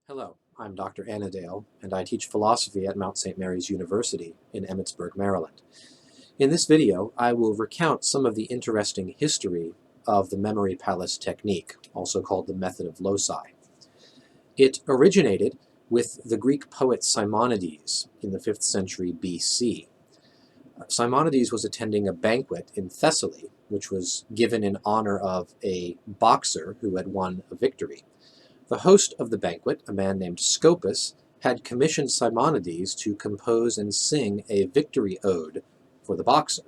Hello, I'm Dr. Annadale, and I teach philosophy at Mount St. Mary's University in Emmitsburg, Maryland. In this video, I will recount some of the interesting history of the memory palace technique, also called the Method of Loci. It originated with the Greek poet Simonides in the 5th century BC. Simonides was attending a banquet in Thessaly, which was given in honor of a boxer who had won a victory. The host of the banquet, a man named Scopas, had commissioned Simonides to compose and sing a victory ode for the boxer.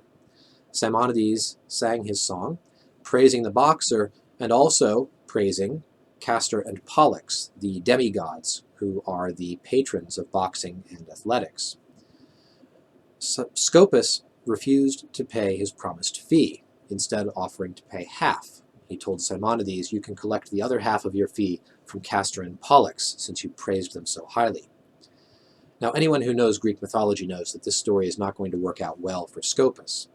Simonides sang his song, praising the boxer and also praising Castor and Pollux, the demigods who are the patrons of boxing and athletics. Scopas refused to pay his promised fee, instead offering to pay half. He told Simonides, "You can collect the other half of your fee from Castor and Pollux, since you praised them so highly." Now, anyone who knows Greek mythology knows that this story is not going to work out well for Scopas.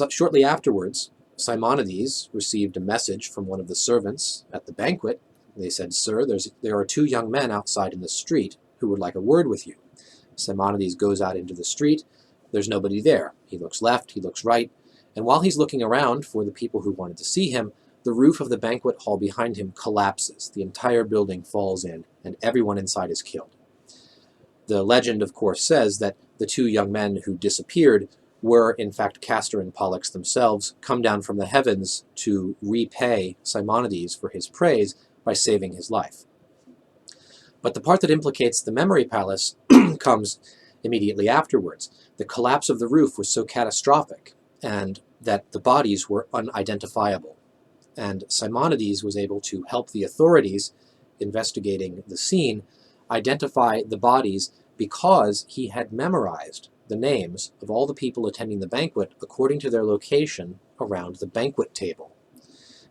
Shortly afterwards, Simonides received a message from one of the servants at the banquet. They said, "Sir, there are two young men outside in the street who would like a word with you." Simonides goes out into the street. There's nobody there. He looks left, he looks right, and while he's looking around for the people who wanted to see him, the roof of the banquet hall behind him collapses. The entire building falls in, and everyone inside is killed. The legend, of course, says that the two young men who disappeared were, in fact, Castor and Pollux themselves, come down from the heavens to repay Simonides for his praise by saving his life. But the part that implicates the memory palace comes immediately afterwards. The collapse of the roof was so catastrophic, and that the bodies were unidentifiable. And Simonides was able to help the authorities investigating the scene identify the bodies because he had memorized the names of all the people attending the banquet according to their location around the banquet table.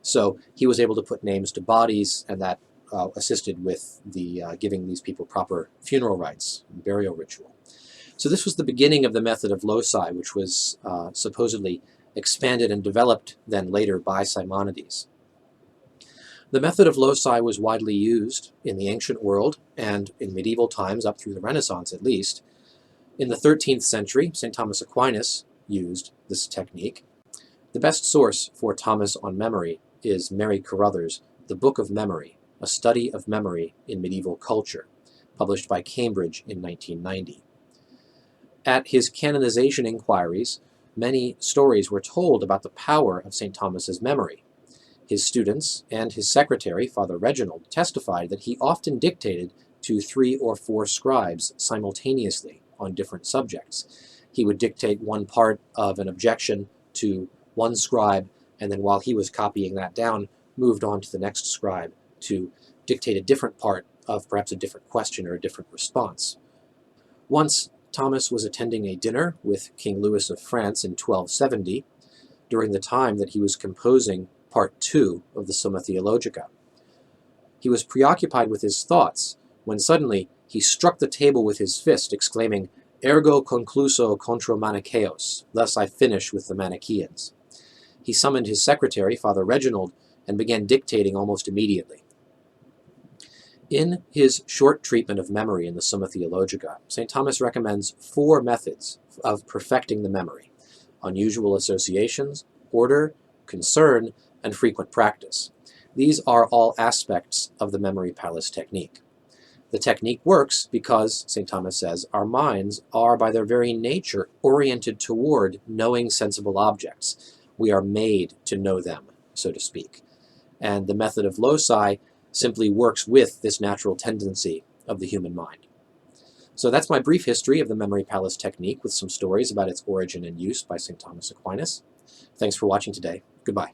So he was able to put names to bodies, and that assisted with the giving these people proper funeral rites and burial ritual. So this was the beginning of the Method of Loci, which was supposedly expanded and developed then later by Simonides. The Method of Loci was widely used in the ancient world and in medieval times, up through the Renaissance at least. In the 13th century, St. Thomas Aquinas used this technique. The best source for Thomas on memory is Mary Carruthers' The Book of Memory, a study of memory in medieval culture, published by Cambridge in 1990. At his canonization inquiries, many stories were told about the power of St. Thomas's memory. His students and his secretary, Father Reginald, testified that he often dictated to 3 or 4 scribes simultaneously on different subjects. He would dictate one part of an objection to one scribe, and then while he was copying that down, moved on to the next scribe to dictate a different part of perhaps a different question or a different response. Once, Thomas was attending a dinner with King Louis of France in 1270, during the time that he was composing Part 2 of the Summa Theologica. He was preoccupied with his thoughts when suddenly he struck the table with his fist, exclaiming, "Ergo concluso contra Manichaeos," thus I finish with the Manichaeans. He summoned his secretary, Father Reginald, and began dictating almost immediately. In his short treatment of memory in the Summa Theologica, St. Thomas recommends 4 methods of perfecting the memory: unusual associations, order, concern, and frequent practice. These are all aspects of the memory palace technique. The technique works because, St. Thomas says, our minds are by their very nature oriented toward knowing sensible objects. We are made to know them, so to speak. And the Method of Loci simply works with this natural tendency of the human mind. So that's my brief history of the memory palace technique with some stories about its origin and use by St. Thomas Aquinas. Thanks for watching today. Goodbye.